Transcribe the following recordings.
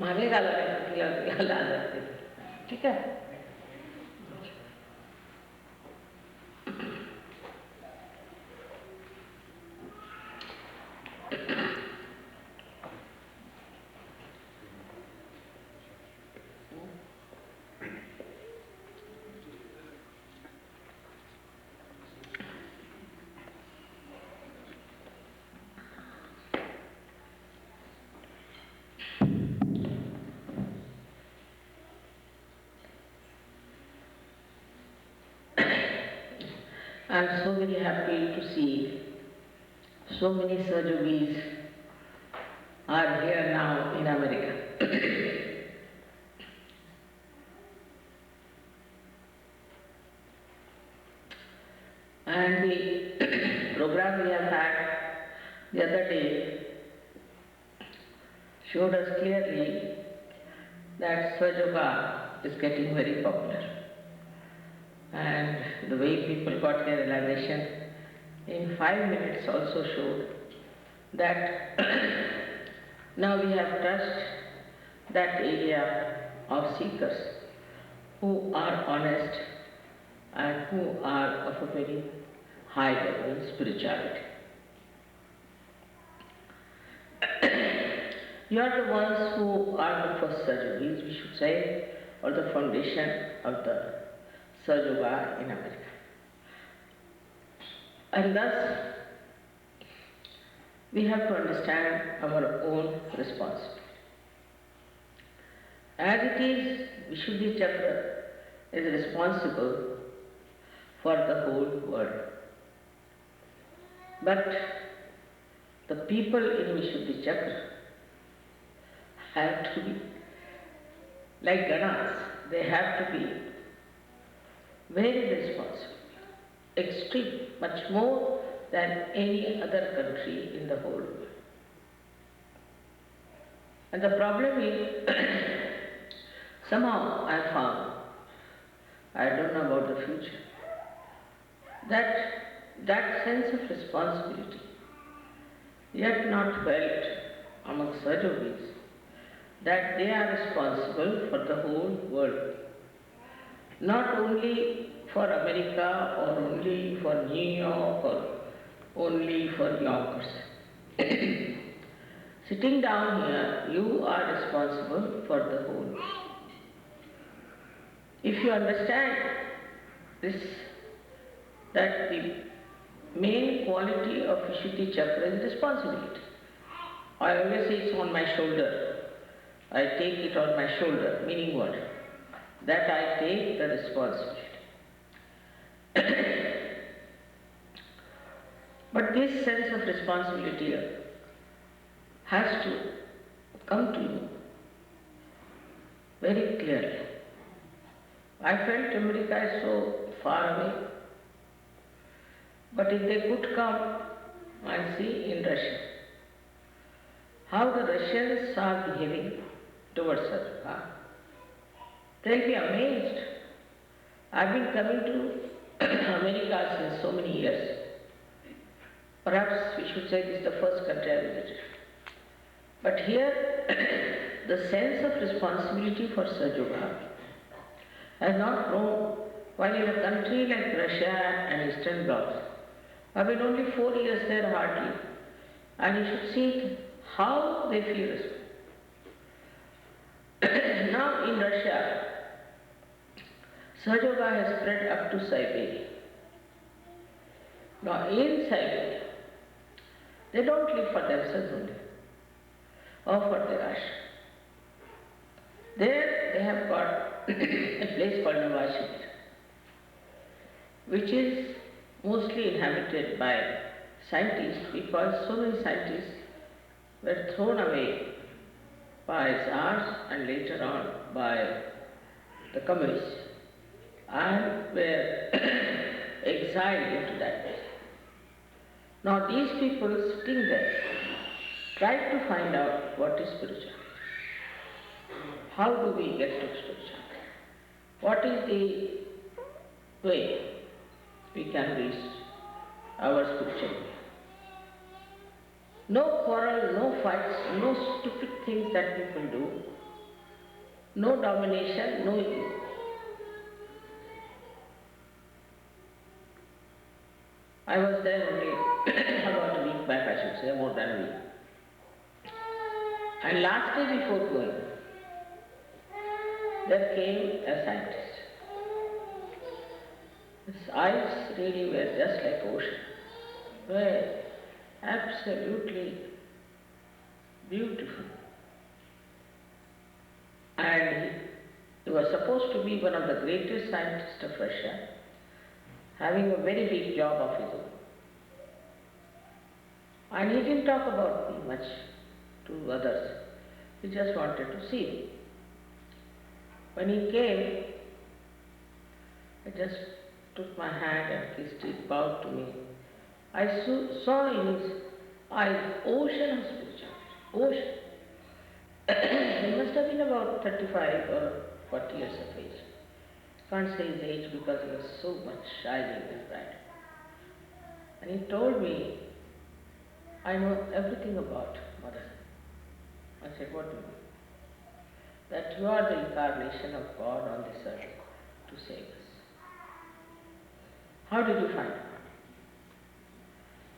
मागे घालायला जाते. ठीक आहे. I am so very happy to see so many Sahajogis are here now in America. And the program we have had the other day showed us clearly that Sahaja is getting very popular. And the way people got their realization in 5 minutes also showed that now we have touched that area of seekers who are honest and who are of a very high level in spirituality. You are the ones who are the first Sahajogis, we should say, or the foundation of the Sahaja in America. And thus, we have to understand our own responsibility. As it is, Vishuddhi Chakra is responsible for the whole world. But the people in Vishuddhi Chakra have to be like Ganas, they have to be very responsible, extreme, much more than any other country in the whole world. And the problem is, somehow I found, I don't know about the future, that sense of responsibility yet not felt among Sahajogis, that they are responsible for the whole world, not only for America or only for New York or only for Yonkers. Sitting down here, you are responsible for the whole. If you understand this, that the main quality of Vishuddhi Chakra is responsibility. I always say it's on my shoulder. I take it on my shoulder, meaning what? That I take the responsibility. But this sense of responsibility has to come to you very clearly. I felt America is so far away, but if they could come and see in Russia how the Russians are behaving towards us, they'll be amazed. I've been coming to America since so many years. Perhaps we should say this is the first country I visited. But here, the sense of responsibility for Sahaja has not grown, while in a country like Russia and Eastern Bloc, I've been only 4 years there hardly, and you should see how they feel responsible. Now in Russia, Sahaja has spread up to Siberia. Now in Siberia, they don't live for themselves only, or for their ashram. There they have got a place called Navashir, which is mostly inhabited by scientists, because so many scientists were thrown away by Tsars and later on by the communists and were exiled into that place. Now these people sitting there tried to find out what is spirituality. How do we get to spirituality? What is the way we can reach our spirituality? No quarrel, no fights, no stupid things that people do. no domination, no ego. I was there only about a week back, I should say, more than a week. And last day before going, there came a scientist. His eyes really were just like ocean, were absolutely beautiful. And he was supposed to be one of the greatest scientists of Russia, having a very big job of his own. And he didn't talk about me much to others. He just wanted to see me. When he came, I just took my hand and kissed it, bowed to me. I saw in his eyes ocean of spirituality, ocean. He must have been about 35 or 40 years of age. Can't say his age because he was so much shining and bright. And he told me, I know everything about Mother. I said, what do you mean? That you are the incarnation of God on this earth to save us. How did you find out?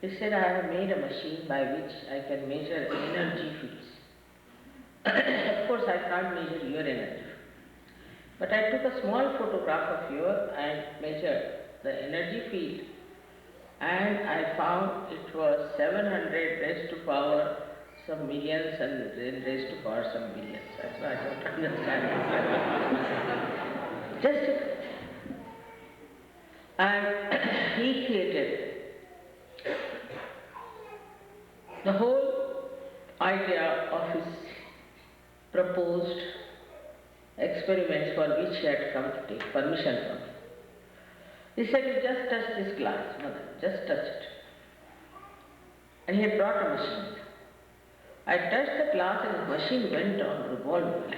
He said, I have made a machine by which I can measure energy fields. Of course, I can't measure your energy. But I took a small photograph of yours and measured the energy field, and I found it was 700 raised to power some millions and then raised to power some billions. That's why I don't understand it. Just and he created the whole idea of his proposed experiments for which he had come to take permission from me. He said, you just touch this glass, Mother, just touch it. And he had brought a machine. I touched the glass and the machine went on revolving.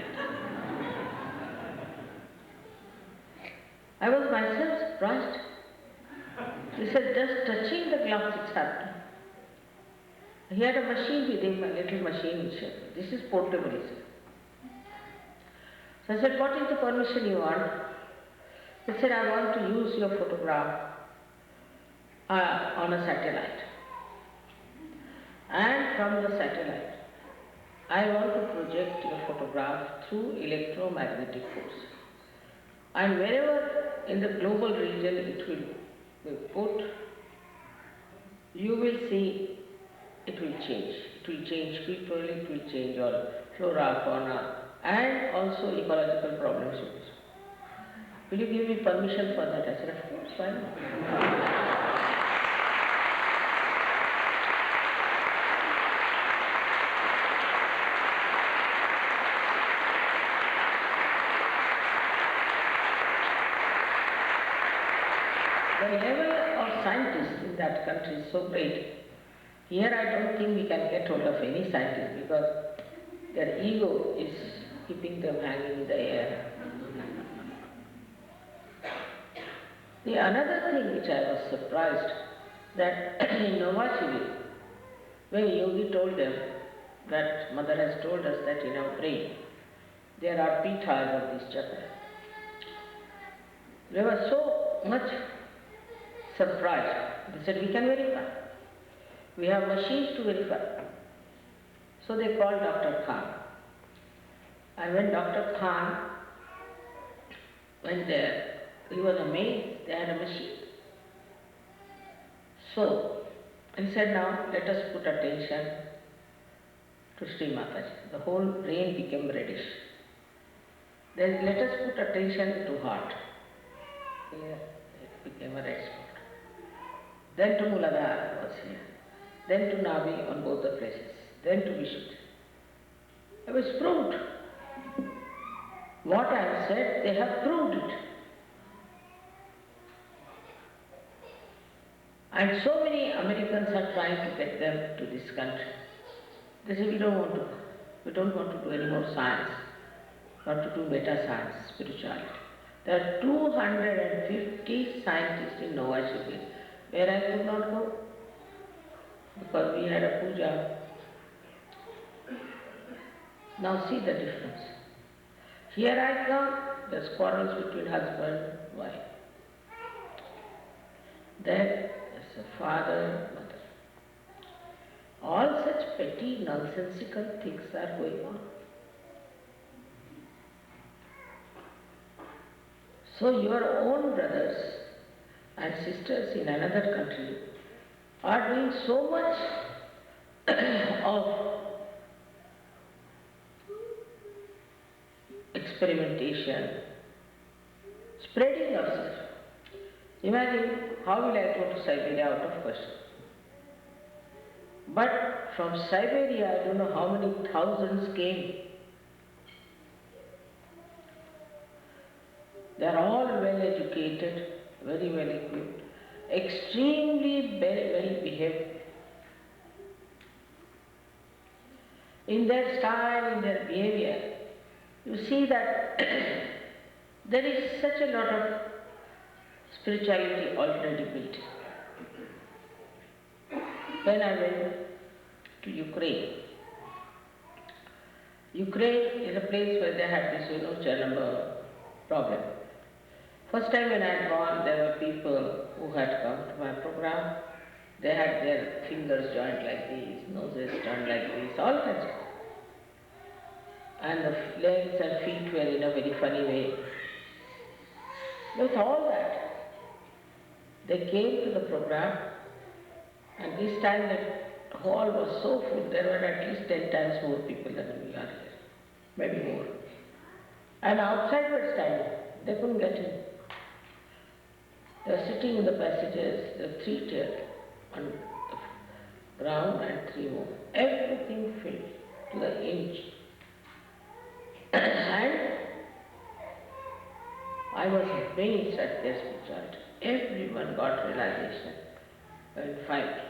I was myself surprised. He said, just touching the glass, it's happening. He had a machine with him, a little machine which said, this is portable, he said. So I said, what is the permission you want? He said, I want to use your photograph on a satellite. And from the satellite, I want to project your photograph through electromagnetic force. And wherever in the global region it will be put, you will see it will change. It will change people, it will change all flora, fauna, and also ecological problems also. Will you give me permission for that? I said, of course, why not? The level of scientists in that country is so great. Here I don't think we can get hold of any scientist because their ego is keeping them hanging in the air. The another thing which I was surprised, that in Novachivil, when Yogi told them that Mother has told us that in our brain there are pithas of these chakras, they were so much surprised. They said, we can verify. We have machines to verify. So they called Dr. Khan. And when Dr. Khan went there, he was amazed. They had a machine. So he said, now let us put attention to Shri Mataji. The whole brain became reddish. Then let us put attention to heart. Here it became a red spot. Then to Muladhara was here. Then to Navi on both the places. Then to Vishuddha. It was proved. What I have said, they have proved it. And so many Americans are trying to get them to this country. They say, we don't want to do any more science. We want to do meta-science, spirituality. There are 250 scientists in Novachivil where I could not go because we had a puja. Now see the difference. Here I come, there's quarrels between husband and wife. Then there's a father, mother. All such petty, nonsensical things are going on. So your own brothers and sisters in another country are doing so much of experimentation, spreading ourselves. Imagine, how will I go to Siberia? Out of question. But from Siberia, I don't know how many thousands came. They are all well educated, very well equipped, extremely well behaved. In their style, in their behavior, you see that there is such a lot of spirituality already built. When I went to Ukraine, Ukraine is a place where they had this, child number problem. First time when I had gone, there were people who had come to my program. They had their fingers joined like this, noses turned like this, all kinds of. And the legs and feet were in a very funny way. With all that, they came to the program, and this time the hall was so full, there were at least 10 times more people than we are here, maybe more. And outside were standing, they couldn't get in. They were sitting in the passages, there were 3 chairs on the ground and 3 more. Everything filled to the inch. And I was amazed at their spirituality. Everyone got realization in 5 days.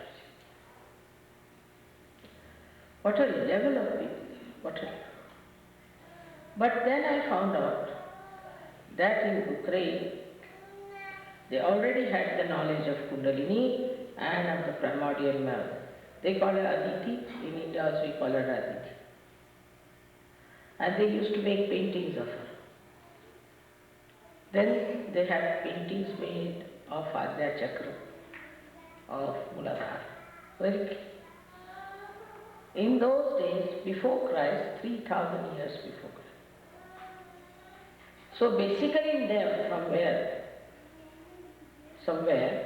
What a level of people, what a level. But then I found out that in Ukraine, they already had the knowledge of Kundalini and of the primordial man. They call her Aditi, in India also we call her Aditi. And they used to make paintings of her. Then they had paintings made of Adya Chakra, of Muladhara. Very clear. In those days, before Christ, 3,000 years before Christ. So basically in them, somewhere,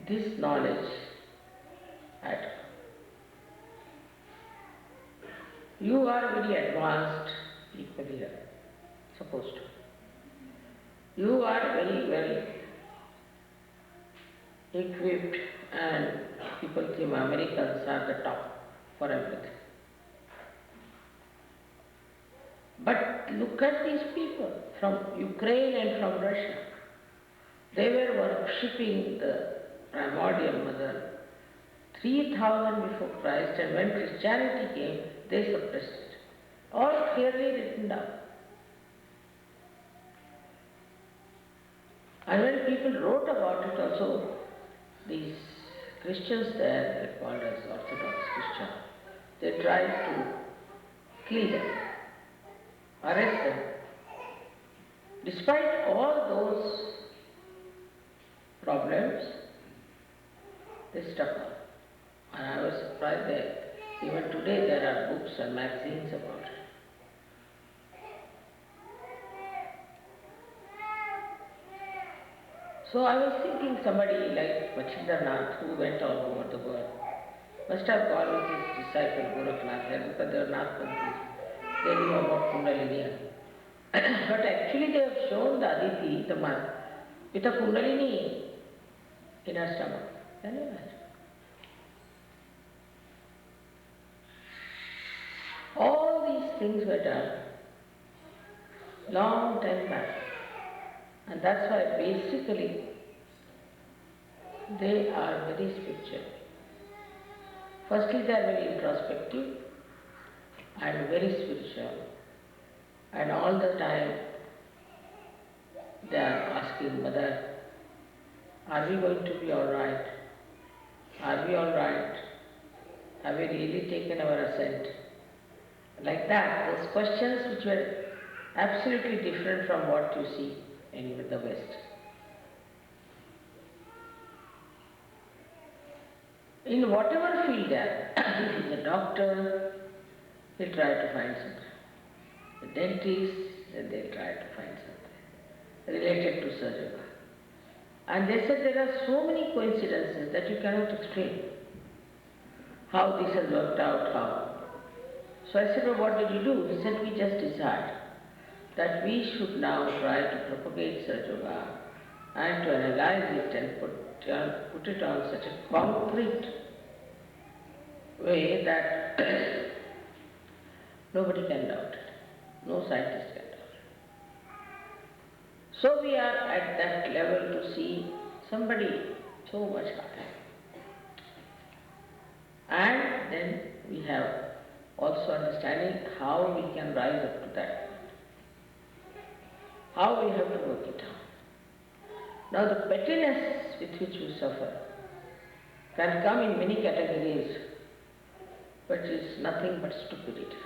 this knowledge had come. You are very advanced people here, supposed to. You are very well equipped, and people think Americans are the top for everything. But look at these people from Ukraine and from Russia. They were worshipping the primordial mother 3,000 before Christ, and when Christianity came, they suppressed it. All clearly written down. And when people wrote about it also, these Christians there, they called as Orthodox Christians, they tried to kill them, arrest them. Despite all those problems, they stuck on. And I was surprised that even today there are books and magazines about it. So I was thinking somebody like Machindranath, who went all over the world, must have gone with his disciple Gorakhnath there, because they were Nathpanthis. They knew about Kundalini. But actually they have shown the Aditi, the man, with a Kundalini in her stomach. Can you imagine? All these things were done long time back. And that's why basically they are very spiritual. Firstly, they are very introspective and very spiritual. And all the time they are asking, Mother, are we going to be all right? Are we all right? Have we really taken our ascent? Like that, those questions which were absolutely different from what you see in the West. In whatever field they are, if he's a doctor, he'll try to find something. A dentist, then they'll try to find something related to Sahaja. And they said there are so many coincidences that you cannot explain how this has worked out, how. So I said, well, what did you do? He said, we just decided that we should now try to propagate Sahaja and to analyze it and put it on such a concrete way that nobody can doubt it. No scientist can doubt it. So we are at that level to see somebody so much higher. And then we have also understanding how we can rise up to that point. How we have to work it out. Now the pettiness with which we suffer can come in many categories, but is nothing but stupidity.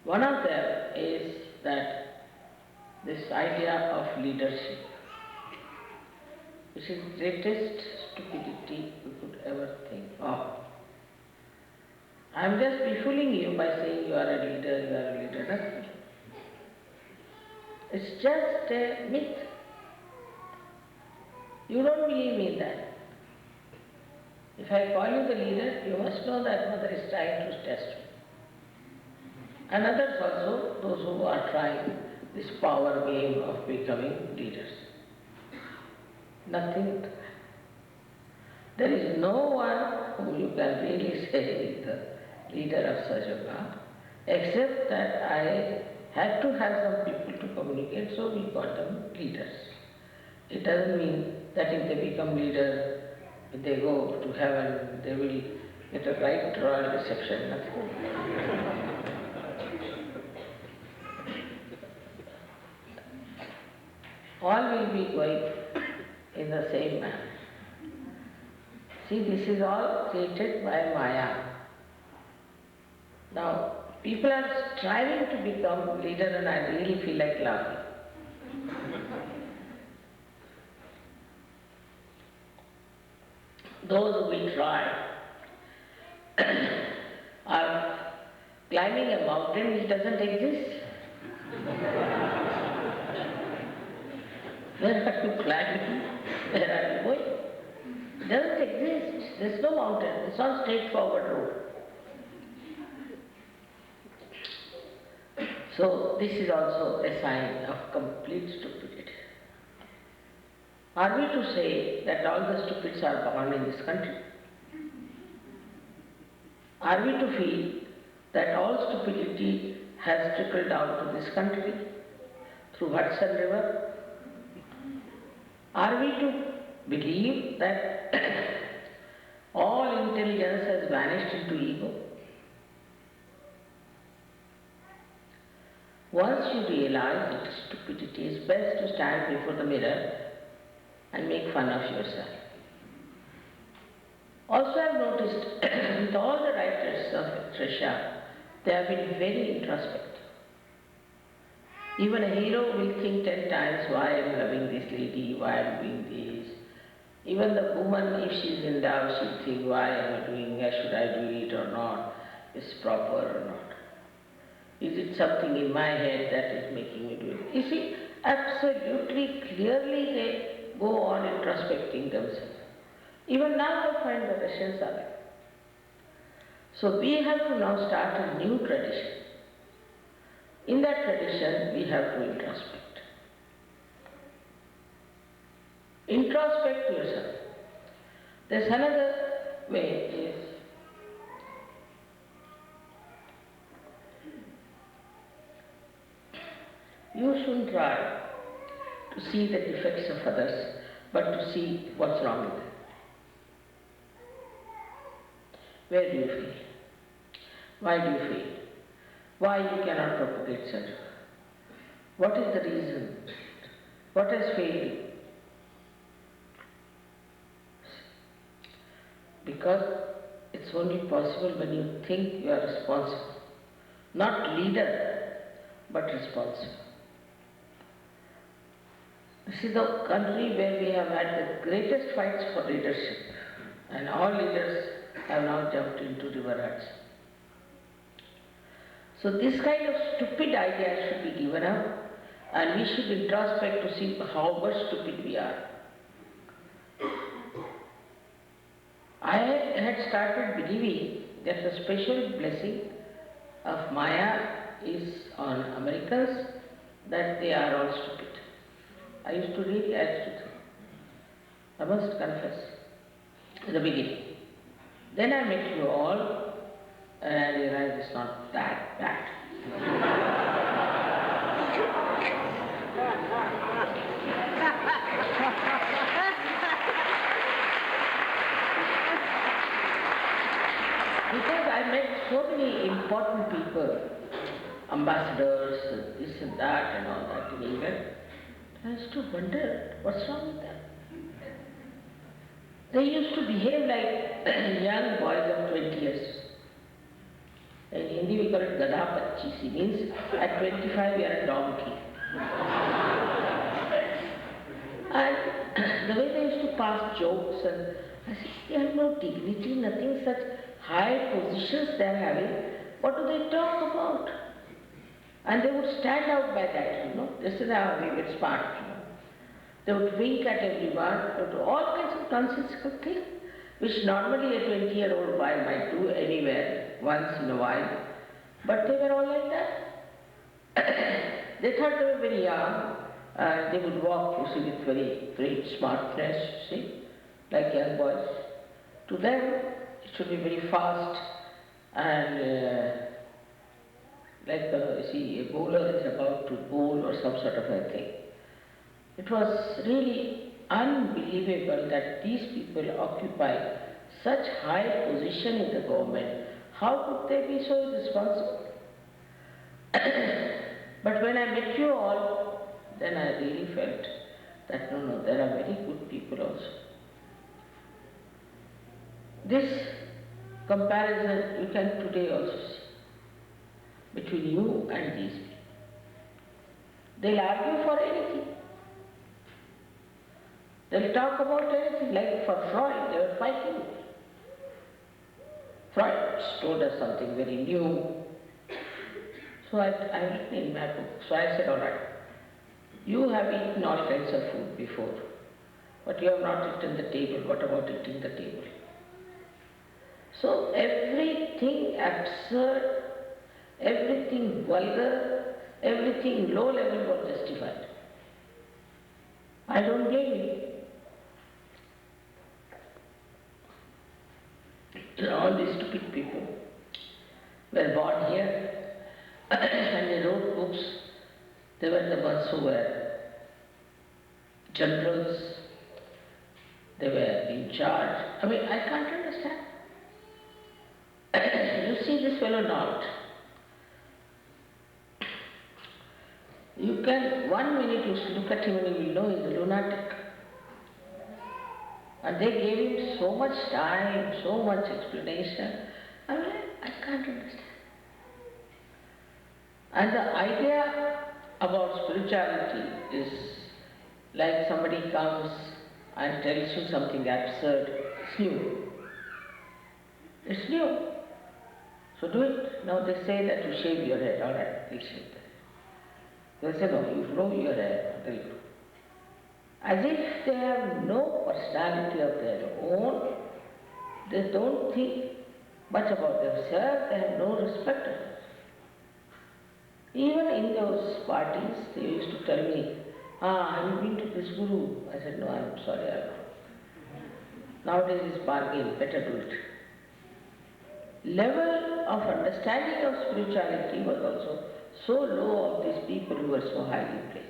One of them is that this idea of leadership, which is the greatest stupidity you could ever think of. I am just befooling you by saying you are a leader, you are a leader. Nothing. It's just a myth. You don't believe me in that. If I call you the leader, you must know that Mother is trying to test you. And others also, those who are trying this power game of becoming leaders. Nothing. There is no one whom you can really say is the leader of Sahaja, except that I had to have some people to communicate, so we call them leaders. It doesn't mean that if they become leaders, if they go to heaven, they will get a right royal reception. Nothing. All will be going in the same manner. See, this is all created by Maya. Now, people are striving to become leader and I really feel like laughing. Those who will try are climbing a mountain which doesn't exist. Where are you climbing? Where are you going? It doesn't exist. There's no mountain. It's all straightforward road. So this is also a sign of complete stupidity. Are we to say that all the stupids are born in this country? Are we to feel that all stupidity has trickled down to this country through Hudson River? Are we to believe that all intelligence has vanished into ego? Once you realize that stupidity, is best to stand before the mirror and make fun of yourself. Also, I have noticed with all the writers of Russia, they have been very introspective. Even a hero will think 10 times, why I am loving this lady, why I am doing this. Even the woman, if she is in doubt, she will think, why am I doing it, should I do it or not, is it proper or not. Is it something in my head that is making me do it? You see, absolutely clearly they go on introspecting themselves. Even now I find the Russians are like. So we have to now start a new tradition. In that tradition, we have to introspect. Introspect yourself. There's another way is you shouldn't try to see the defects of others, but to see what's wrong with them. Where do you feel? Why do you feel? Why you cannot propagate such? What is the reason? What has failed you? Because it's only possible when you think you are responsible. Not leader, but responsible. This is the country where we have had the greatest fights for leadership, and all leaders have now jumped into river huts. So this kind of stupid ideas should be given up, and we should introspect to see how much stupid we are. I had started believing that the special blessing of Maya is on Americans, that they are all stupid. I used to think, I must confess, in the beginning. Then I met you all, and I realized it's not that bad. Because I met so many important people, ambassadors, this and that and all that in England, I used to wonder what's wrong with them. They used to behave like young boys of 20 years. In Hindi we call it Gadha Pachisi, means at 25 we are a donkey. And the way they used to pass jokes, and I said, they have no dignity, nothing, such high positions they are having. What do they talk about? And they would stand out by that, This is how we get smart, They would wink at everyone, they would do all kinds of nonsensical things, which normally a 20-year-old boy might do anywhere, once in a while. But they were all like that. They thought they were very young, and they would walk, you see, with very great smartness, you see, like young boys. To them, it should be very fast, and like a bowler is about to bowl or some sort of a thing. It was really unbelievable that these people occupy such high position in the government. How could they be so irresponsible? But when I met you all, then I really felt that no, there are very good people also. This comparison you can today also see between you and these people. They'll argue for anything. They'll talk about anything, like for Freud, they were fighting. Freud told us something very new. So I've written in my book. So I said, all right, you have eaten all kinds of food before, but you have not eaten the table. What about eating the table? So everything absurd, everything vulgar, everything low level was justified. I don't blame you. All these stupid people were born here and they wrote books. They were the ones who were generals, they were in charge. I mean, I can't understand. You see this fellow not. You can, 1 minute you look at him and you will know he's a lunatic. And they gave him so much time, so much explanation. I mean, I can't understand. And the idea about spirituality is like somebody comes and tells you something absurd. It's new. It's new. So do it. Now they say that you shave your head. All right, we'll shave that. They say, no, you grow your hair. They'll grow. As if they have no personality of their own, they don't think much about themselves, they have no respect of it. Even in those parties, they used to tell me, have you been to this guru? I said, no, I'm sorry, I haven't. Nowadays it's bargain, better do it. Level of understanding of spirituality was also so low of these people who were so highly placed.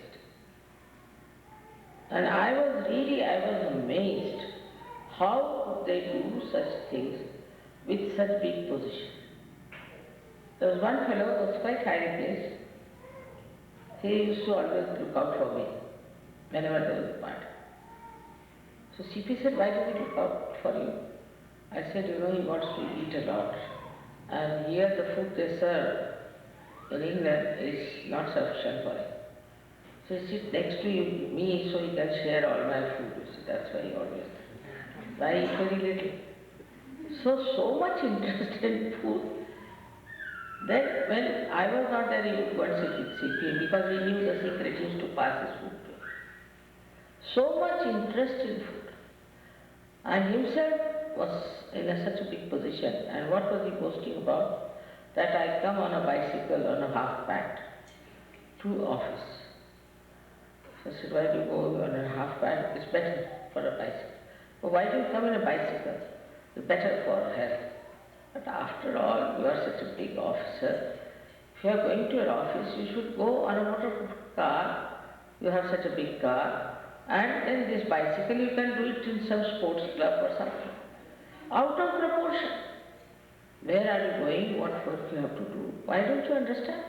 And I was amazed how they do such things with such big position. There was one fellow who was quite highly placed. He used to always look out for me whenever there was a party. So CP said, why does he look out for you? I said, he wants to eat a lot. And here the food they serve in England is not sufficient for him. So he sits next to me so he can share all my food. You see, that's why he always. I eat very little. So much interest in food. Then when I was not there, he would go and sit with CPM because he knew the secret. He used to pass his food to him. So much interest in food. And himself was in such a big position. And what was he boasting about? That I come on a bicycle on a half pant to office. So I said, why do you go on a half pant? It's better for a bicycle. But why do you come in a bicycle? It's better for health. But after all, you are such a big officer. If you are going to your office, you should go on a motor car. You have such a big car. And then this bicycle, you can do it in some sports club or something. Out of proportion. Where are you going? What work you have to do? Why don't you understand?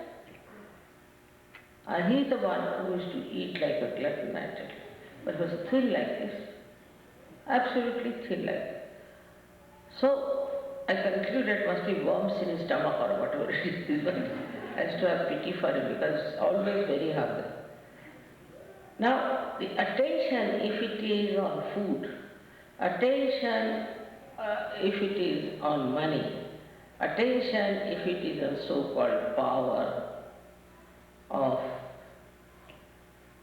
And he is the one who used to eat like a glutton naturally. But he was thin like this. Absolutely thin like this. So I concluded must be worms in his stomach or whatever it is. I used to have pity for him because he's always very hungry. Now, the attention, if it is on food, attention if it is on money, attention if it is on so-called power of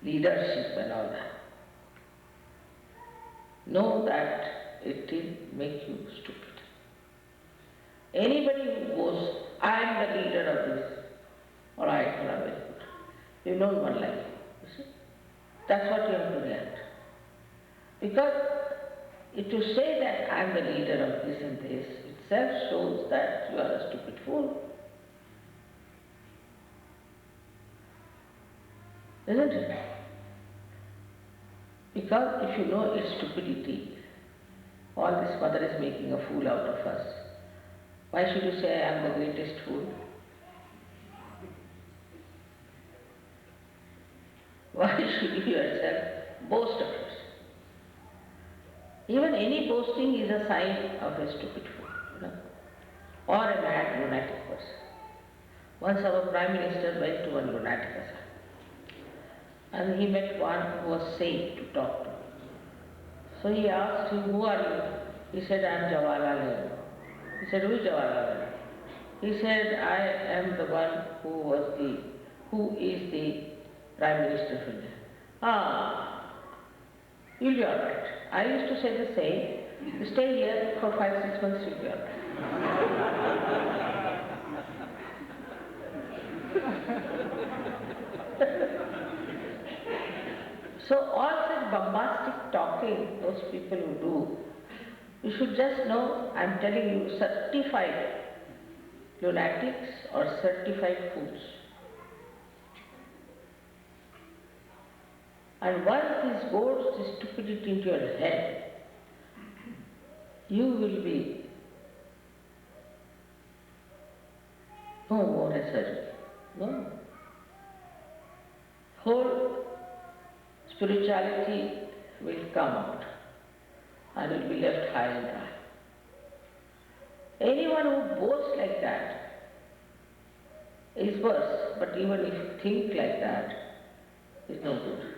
leadership and all that, know that it will make you stupid. Anybody who goes, I am the leader of this, all right, very good. You know one like you see. That's what you have to react. Because to say that I am the leader of this and this itself shows that you are a stupid fool. Isn't it? Because if you know it's stupidity, all this mother is making a fool out of us. Why should you say I am the greatest fool? Why should you yourself boast of yourself? Even any boasting is a sign of a stupid fool, or a mad lunatic person. Once our Prime Minister went to one lunatic asylum and he met one who was safe to talk to. So he asked him, who are you? He said, I am Jawaharlal Nehru. He said, who is Jawaharlal Nehru? He said, I am the one who is the Prime Minister of India. Ah, you'll be all right. I used to say the same. You stay here for 5-6 months, you'll be all right. So all such bombastic talking, those people who do, you should just know, I am telling you, certified lunatics or certified fools. And once this goes, this stupidity into your head, you will be no more a surgery. No. Whole spirituality will come out and will be left high and dry. Anyone who boasts like that is worse, but even if you think like that, is no good.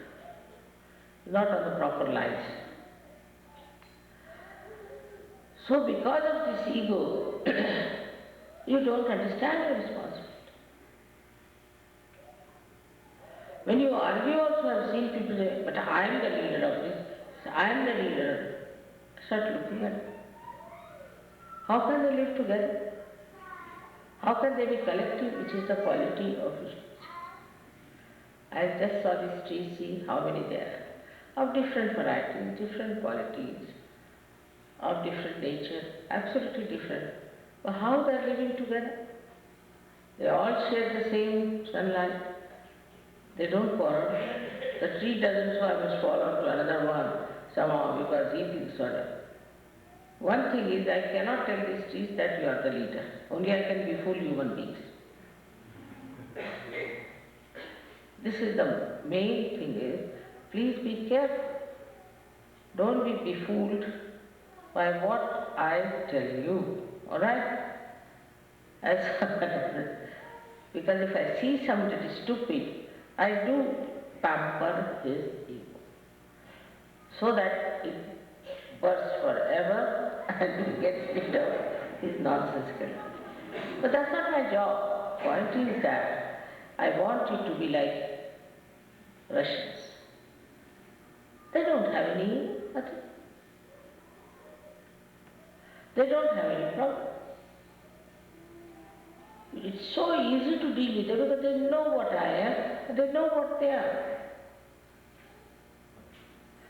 Not on the proper lines. So because of this ego, you don't understand your responsibility. When you argue also, I have seen people say, but I am the leader of this, I am the leader. Start looking at it. How can they live together? How can they be collective, which is the quality of it? I just saw these trees, see how many there are, of different varieties, different qualities, of different nature, absolutely different. But how they are living together? They all share the same sunlight. They don't quarrel. The tree doesn't, so I must fall on to another one somehow because he thinks so. One thing is, I cannot tell these trees that you are the leader. Only I can befool human beings. This is the main thing is, please be careful. Don't be befooled by what I tell you. Alright? As Because if I see somebody stupid, I do pamper his ego so that it bursts forever and he gets rid of his nonsensical life. But that's not my job. Point is that I want you to be like Russians. They don't have any ego, nothing. They don't have any problem. It's so easy to deal with them because they know what I am and they know what they are.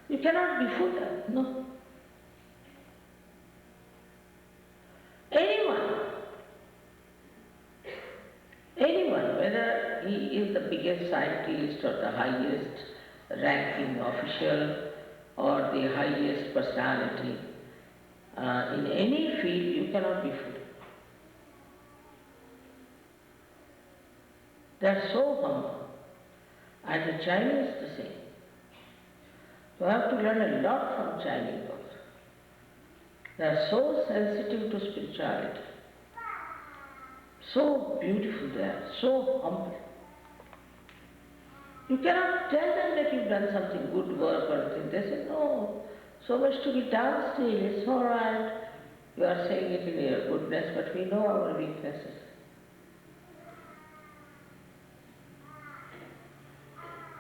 You cannot befool them, no. Anyone, whether he is the biggest scientist or the highest ranking official or the highest personality, in any field you cannot be fooled. They are so humble. And the Chinese the same. You have to learn a lot from Chinese also. They are so sensitive to spirituality. So beautiful they are, so humble. You cannot tell them that you've done something good work or anything. They say, no, so much to be done still, it's all right. You are saying it in your goodness, but we know our weaknesses.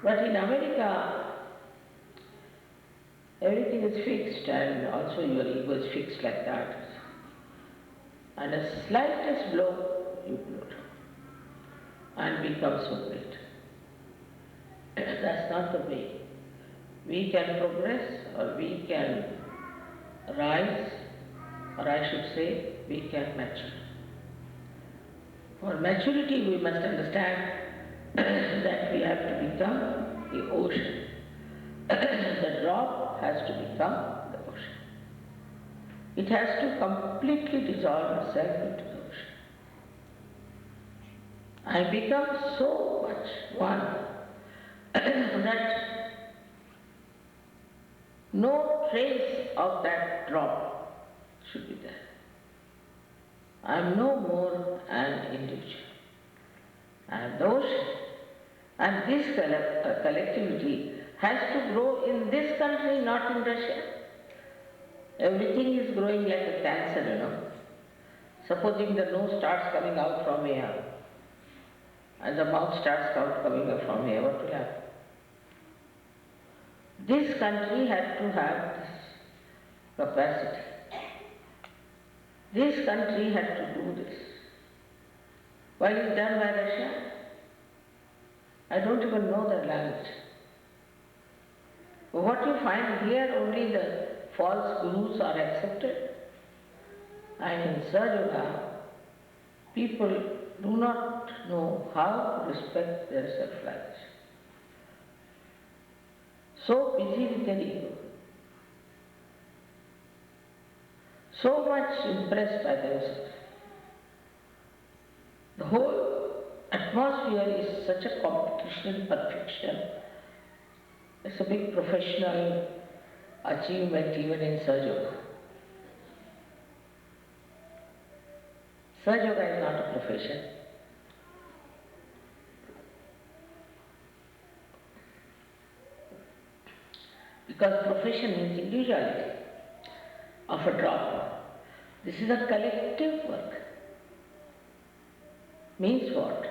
But in America, everything is fixed and also your ego is fixed like that. And the slightest blow, you blow and become so great. That's not the way. We can progress or we can rise, or I should say, we can mature. For maturity, we must understand that we have to become the ocean. The drop has to become the ocean. It has to completely dissolve itself into the ocean. I become so much one that no trace of that drop should be there. I am no more an individual. I am the ocean. And this collectivity has to grow in this country, not in Russia. Everything is growing like a cancer, you know. Supposing the nose starts coming out from here, and the mouth starts coming up from here, what will happen? This country had to have this capacity. This country had to do this. Why is it done by Russia? I don't even know their language. But what you find here, only the false gurus are accepted. And in Sahaja, people do not know how to respect their self-realization. So busy with their ego. So much impressed by themselves. The whole atmosphere is such a competition, perfection. It's a big professional achievement even in Sahaja. Sahaja is not a profession. Because profession means individuality of a drop. This is a collective work. Means what?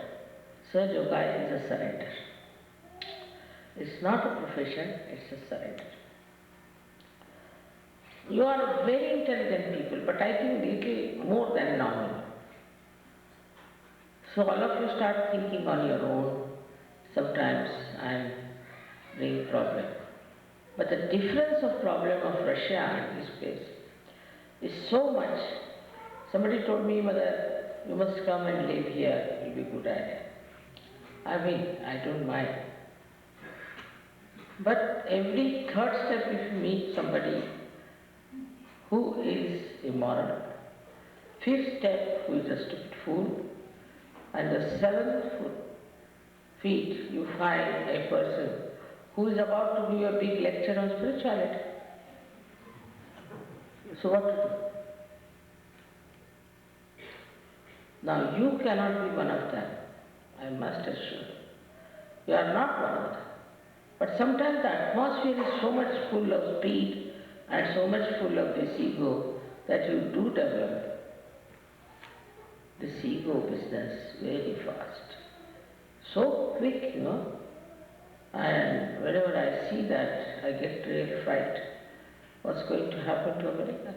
Sahaja is a surrender. It's not a profession, it's a surrender. You are very intelligent people, but I think little more than normal. So all of you start thinking on your own sometimes and bring problem. But the difference of problem of Russia and this place is so much. Somebody told me, Mother, you must come and live here, it will be a good idea. I mean, I don't mind. But every third step, if you meet somebody who is immoral, fifth step, who is a stupid fool, and the seventh feet, you find a person who is about to give a big lecture on spirituality. So what to do? Now you cannot be one of them. I must assure you. You are not one of them. But sometimes the atmosphere is so much full of speed and so much full of this ego that you do develop this ego business very fast. So quick, And whenever I see that, I get real fright. What's going to happen to America?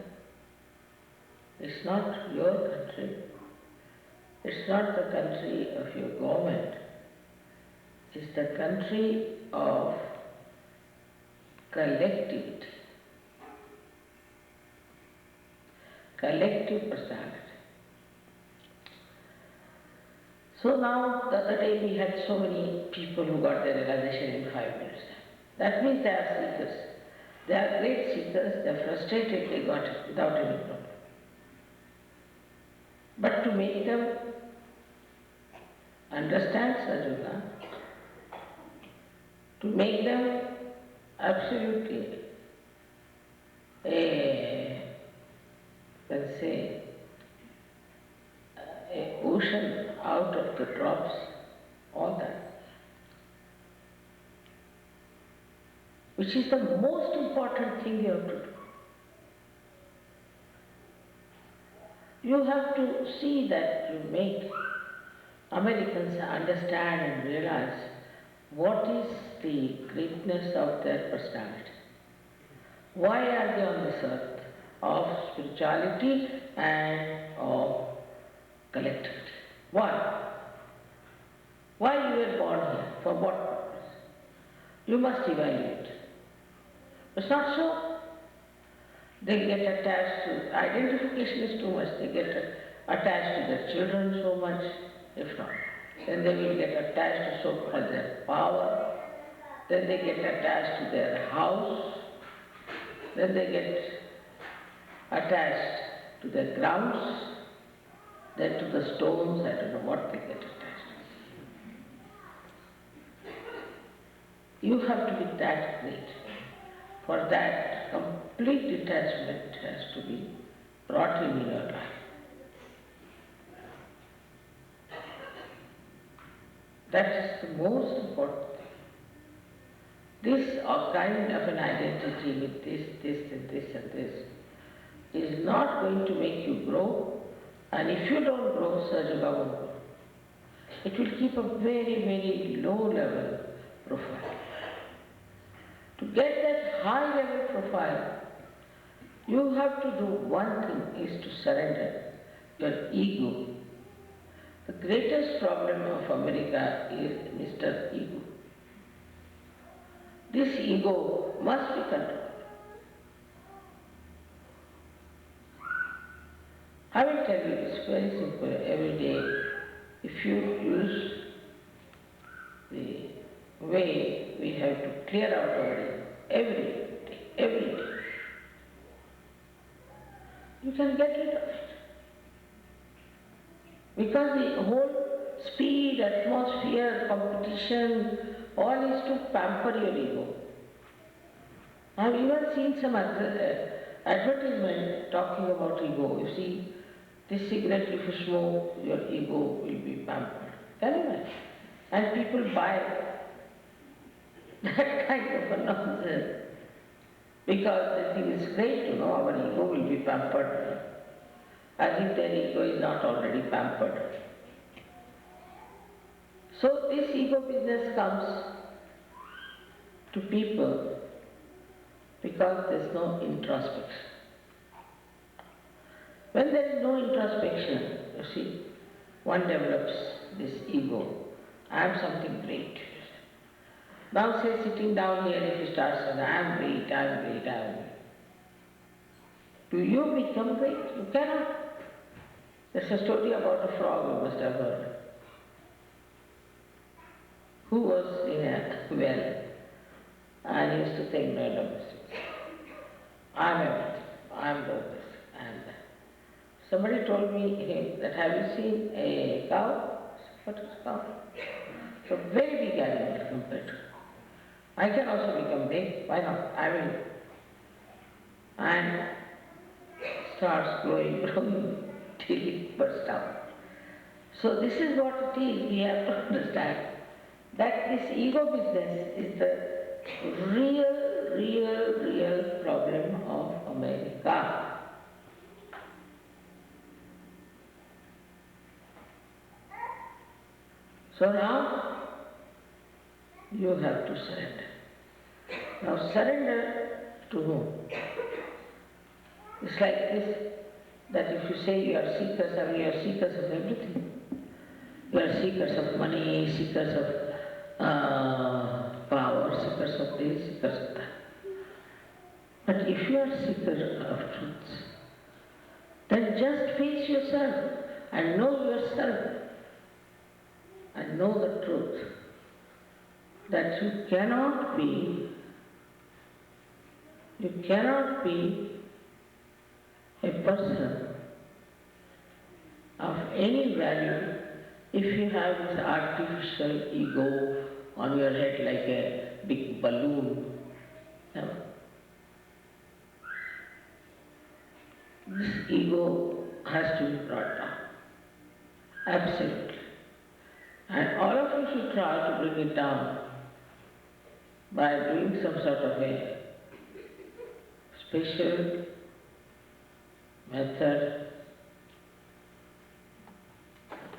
It's not your country. It's not the country of your government. It's the country of collectivity, collective personality. So now, the other day we had so many people who got their realization in 5 minutes. That means they are seekers. They are great seekers, they are frustrated, they got it without any problem. But to make them understand Sahaja, to make them absolutely let's say, a ocean out of the drops, all that, which is the most important thing you have to do. You have to see that you make Americans understand and realize what is the greatness of their personality. Why are they on this earth of spirituality and of collectivity? Why? Why you were born here? For what purpose? You must evaluate. It's not so. They get attached to, identification is too much, they get attached to their children so much, if not. Then they will get attached to so-called their power, then they get attached to their house, then they get attached to their grounds, then to the stones, I don't know what they get attached to. You have to be that great. For that, complete detachment has to be brought in your life. That is the most important thing. This kind of an identity with this and this is not going to make you grow, and if you don't grow, Sahaja won't grow. It will keep a very, very low level profile. To get that high level profile, you have to do one thing, is to surrender your ego. The greatest problem of America is Mr. Ego. This ego must be controlled. I will tell you, it's very simple. Every day, if you use the way we have to clear out our ego, every day, you can get rid of it. Because the whole speed, atmosphere, competition, all is to pamper your ego. I have even seen some advertisement talking about ego. You see, this cigarette if you smoke, your ego will be pampered. Can you imagine? And people buy that kind of a nonsense. Because they think it's great to know our ego will be pampered, as if their ego is not already pampered. So this ego business comes to people because there is no introspection. When there is no introspection, you see, one develops this ego. I am something great. Now say sitting down here, if you start saying, I am great, I am great, I am great. Do you become great? You cannot. There's a story about a frog you must have heard, who was in a well and used to think, no, I am everything, I am this, I am that. Somebody told me that, have you seen a cow? What is a cow? It's a very big animal compared to. I can also become big, why not? I will. And starts growing till it bursts out. So this is what it is. We have to understand that this ego business is the real problem of America. So now you have to surrender. Now surrender to whom? It's like this, that if you say you are seekers of everything. You are seekers of money, seekers of power, seekers of this, seekers of that. But if you are seeker of truth, then just face yourself and know yourself and know the truth that you cannot be a person of any value if you have this artificial ego on your head like a big balloon. No. This ego has to be brought down. Absolutely. And all of you should try to bring it down by doing some sort of a special method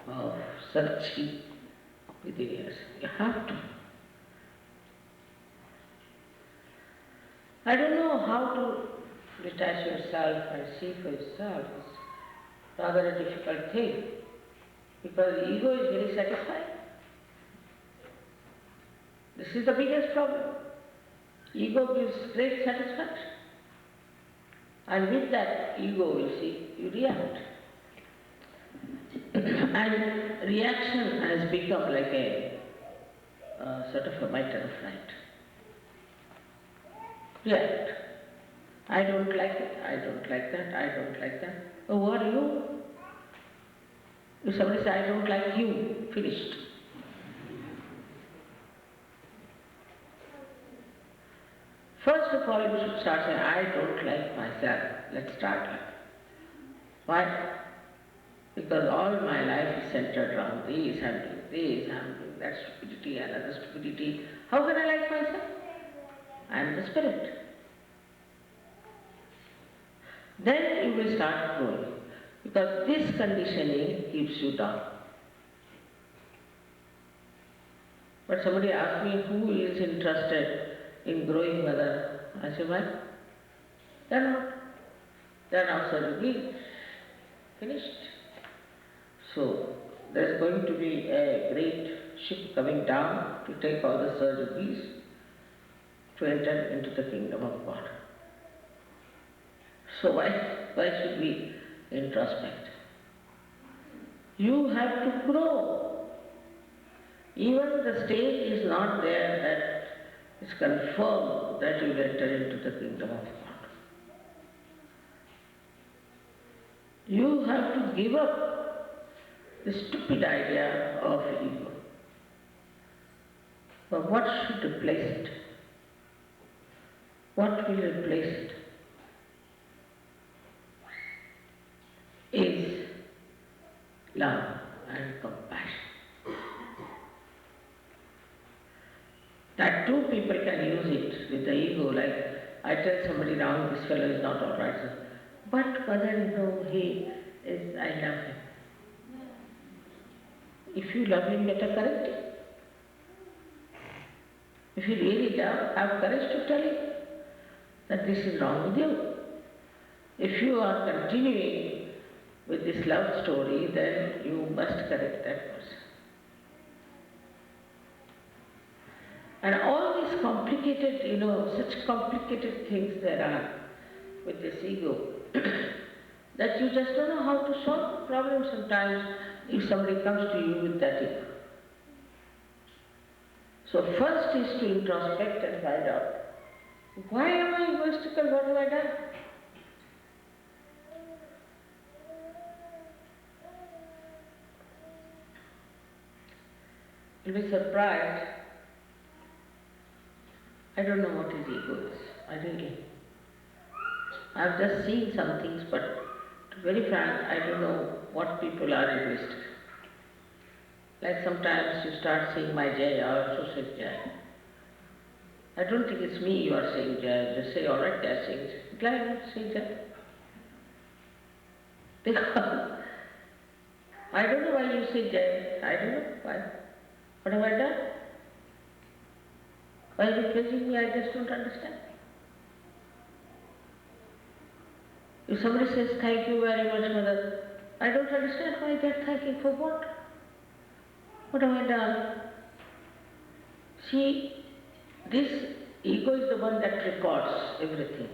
of searching within yourself. You have to. I don't know how to detach yourself and see for yourself. It's rather a difficult thing because the ego is very satisfied. This is the biggest problem. Ego gives great satisfaction. And with that ego, you see, you react. And reaction has become like a sort of a matter of right. React. I don't like it, I don't like that, I don't like that. Oh, who are you? If somebody says, I don't like you, finished. First of all, you should start saying, I don't like myself. Let's start like that. Why? Because all my life is centered around this, I'm doing this, I'm doing that stupidity, another stupidity. How can I like myself? I'm the spirit. Then you will start growing. Because this conditioning keeps you down. But somebody asked me who is interested in growing mother. I said, why? They're not. They're outside the gate. Finished. So there's going to be a great ship coming down to take all the surge of bees to enter into the kingdom of God. So why should we introspect? You have to grow. Even the stage is not there that it's confirmed that you will enter into the kingdom of God. You have to give up the stupid idea of ego. But what should replace it? What will replace it? Is love and compassion. That two people can use it with the ego, like I tell somebody now, this fellow is not all right, sir. But mother, he is, I love him. If you love him, better correct him. If you really love, have courage to tell him that this is wrong with you. If you are continuing with this love story, then you must correct that person. And all these complicated, such complicated things there are with this ego that you just don't know how to solve the problem sometimes if somebody comes to you with that ego. So first is to introspect and find out, why am I egoistical? What have I done? You'll be surprised. I don't know what his ego is. I really. I've just seen some things, but to be very frank, I don't know what people are egoistic. Like sometimes you start saying my Jai, I also say Jai. I don't think it's me you are saying Jai. Just say, alright, they are saying Jai. Glad say Jai. Because I don't know why you say Jai. I don't know why. What have I done? Why are you praising me? I just don't understand. If somebody says, thank you very much, Mother, I don't understand why they're thanking for what? What have I done? See, this ego is the one that records everything.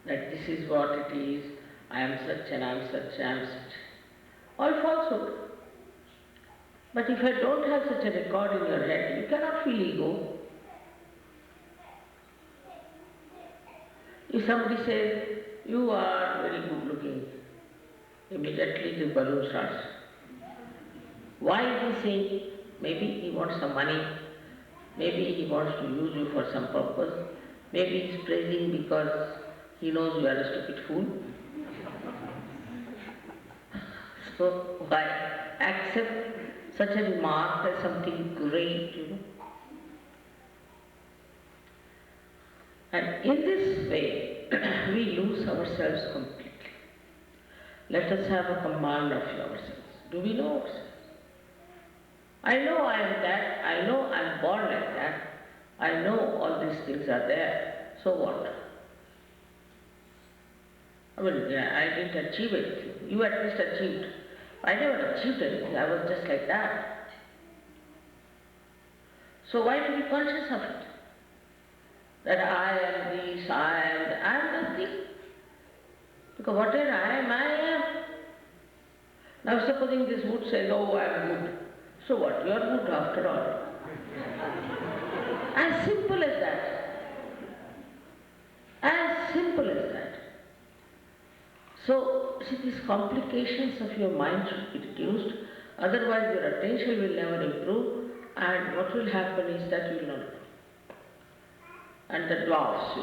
That this is what it is, I am such and I am such, I am such. All falsehood. But if I don't have such a record in your head, you cannot feel ego. If somebody says, you are very good looking, immediately the balloon starts. Why is he saying? Maybe he wants some money, maybe he wants to use you for some purpose, maybe he's praising because he knows you are a stupid fool. So why accept such a remark as something great, And in this way, we lose ourselves completely. Let us have a command of ourselves. Do we know ourselves? I know I am that, I know I am born like that, I know all these things are there, so what? I mean, I didn't achieve anything. You at least achieved. I never achieved anything, I was just like that. So why to be conscious of it? That I am this, I am nothing. Because whatever I am. Now supposing this wood says, oh, I am good. So what? You are good after all. As simple as that. As simple as that. So, see, these complications of your mind should be reduced, otherwise your attention will never improve, and what will happen is that you will not grow. And the dwarfs,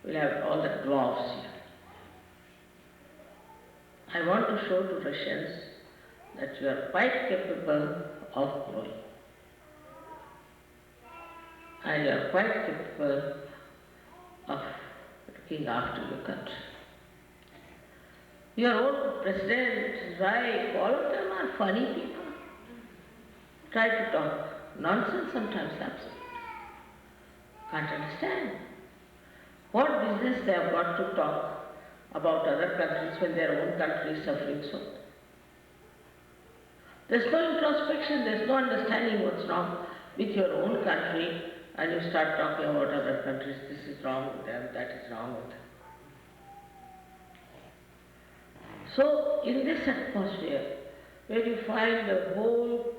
we'll have all the dwarfs here. I want to show to Russians that you are quite capable of growing. And you are quite capable of looking after your country. Your own president, his wife, all of them are funny people. Try to talk nonsense sometimes, absolutely. Can't understand. What business they have got to talk about other countries when their own country is suffering so? There's no introspection, there's no understanding what's wrong with your own country, and you start talking about other countries, this is wrong with them, that is wrong with them. So, in this atmosphere, where you find a whole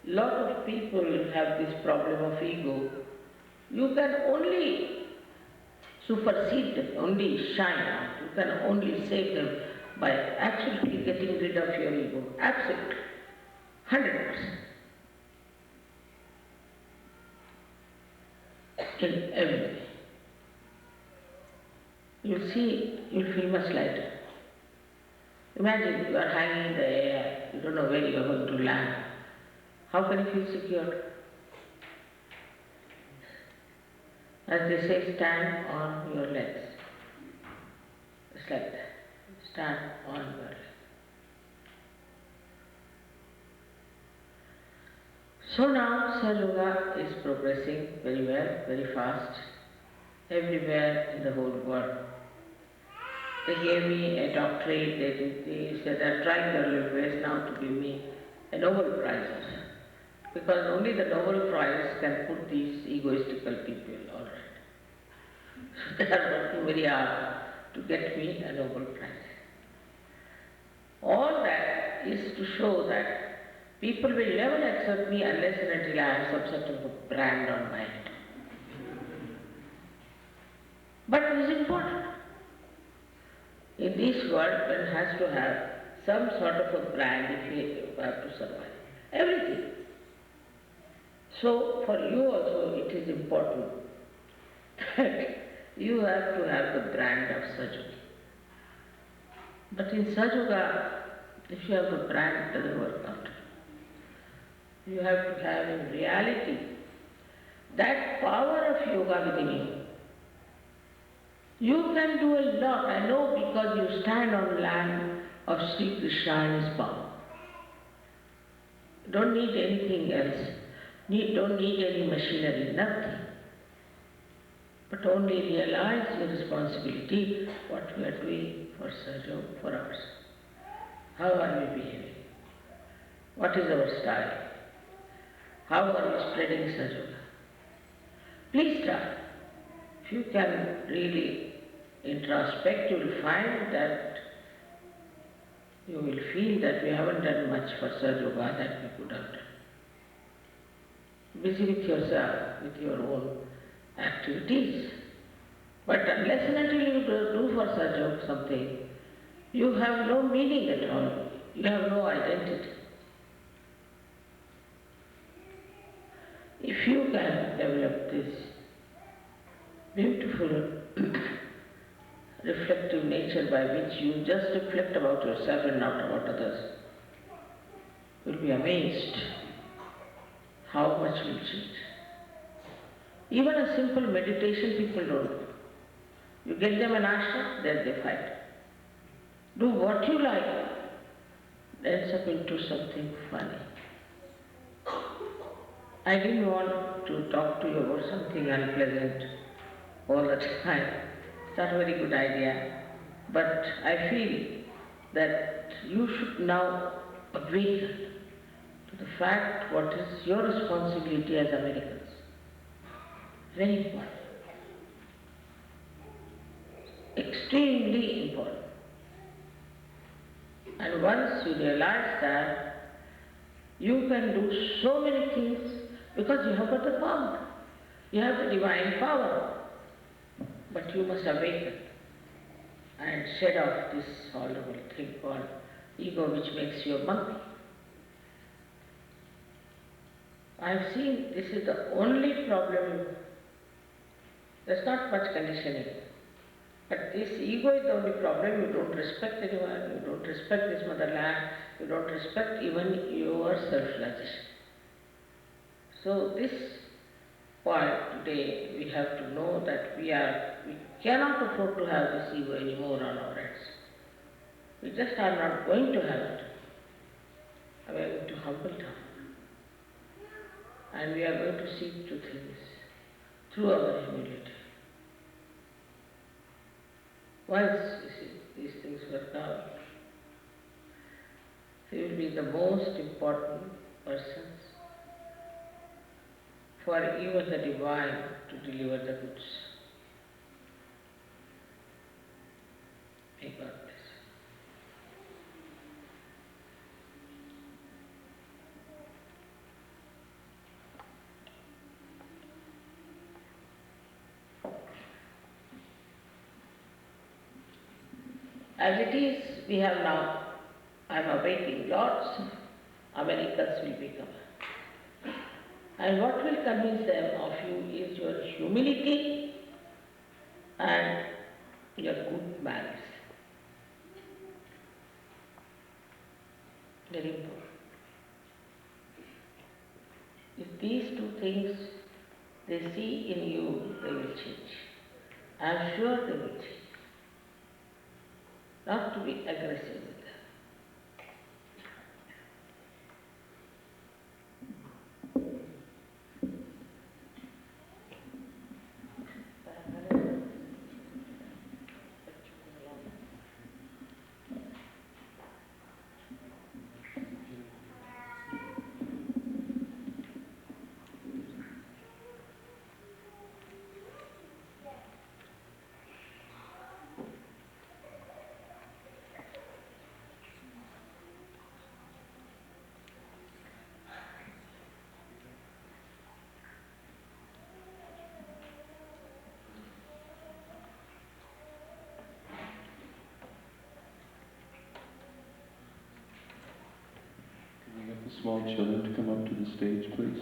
lot of people have this problem of ego, you can only supersede them, only shine out. You can only save them by absolutely getting rid of your ego. Absolutely. 100%. In every way. You'll see, you'll feel much lighter. Imagine you are hanging in the air, you don't know where you are going to land. How can you feel secure? As they say, stand on your legs. It's like that. Stand on your legs. So now Sahaja is progressing very well, very fast, everywhere in the whole world. They gave me a doctorate, they said they're trying their little ways now to give me a Nobel Prize. Because only the Nobel Prize can put these egoistical people all right. So they are working very hard to get me a Nobel Prize. All that is to show that people will never accept me unless and until I have some sort of a brand on my head. But it is important. In this world, one has to have some sort of a brand if you have to survive. Everything. So, for you also it is important that you have to have the brand of Sahaja. But in Sahaja, If you have to brand, it doesn't work out. You have to have in reality that power of yoga within you. You can do a lot, I know, because you stand on the land of Sri Krishna and his power. Don't need anything else. Don't need any machinery, nothing. But only realize your responsibility, what we are doing for Sahaja, for ours. How are we behaving? What is our style? How are we spreading Sahaja? Please try. If you can really introspect, you will find that you will feel that we haven't done much for Sahaja that we could have done. Busy with yourself, with your own activities. But unless and until you do for Sahaja something, you have no meaning at all. You have no identity. If you can develop this beautiful reflective nature by which you just reflect about yourself and not about others, you will be amazed how much will change. Even a simple meditation people don't do. You get them an ashram, then they fight. Do what you like, ends up into something funny. I didn't want to talk to you about something unpleasant all the time. It's not a very good idea. But I feel that you should now awaken to the fact what is your responsibility as Americans. Very important. Extremely important. And once you realize that, you can do so many things because you have got the power. You have the divine power. But you must awaken and shed off this horrible thing called ego, which makes you a monkey. I have seen this is the only problem. There's not much conditioning. But this ego is the only problem. You don't respect anyone, you don't respect this motherland, you don't respect even your self-realization. So this point today we have to know that we cannot afford to have this ego anymore on our heads. We just are not going to have it. We are going to humble down. And we are going to seek to things through our humility. Once these things work out, we will be the most important persons for even the divine to deliver the goods. May God bless. As it is, we have now, I am awaiting lots of Americans will become. And what will convince them of you is your humility and your good manners. Very important. If these two things they see in you, they will change. I am sure they will change. Not to be aggressive with them. The small children to come up to the stage, please.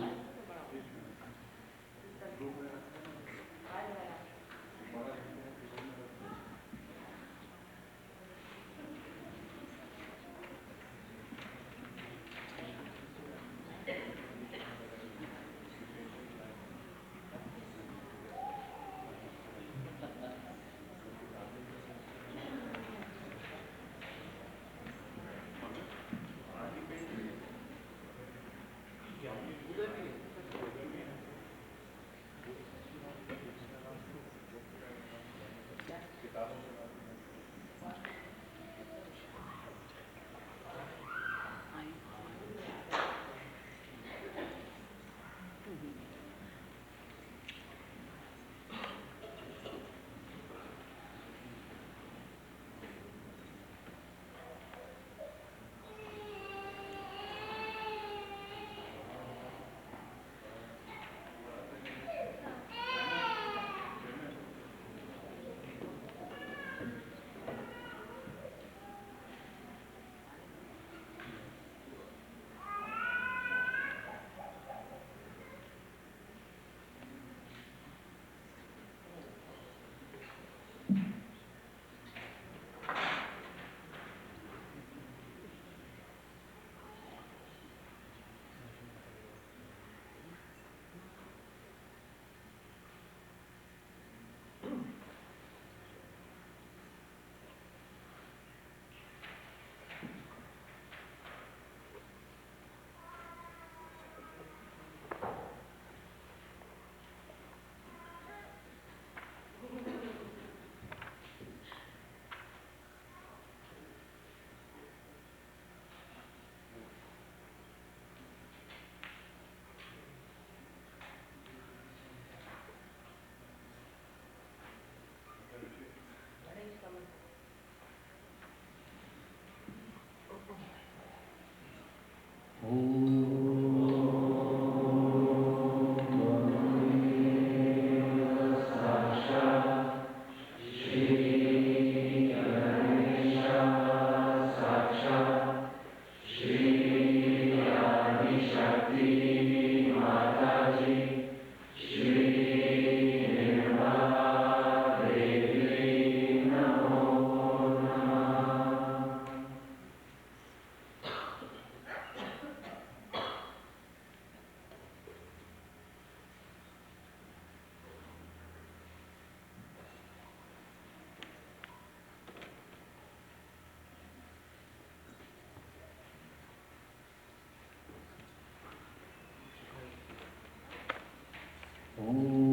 Om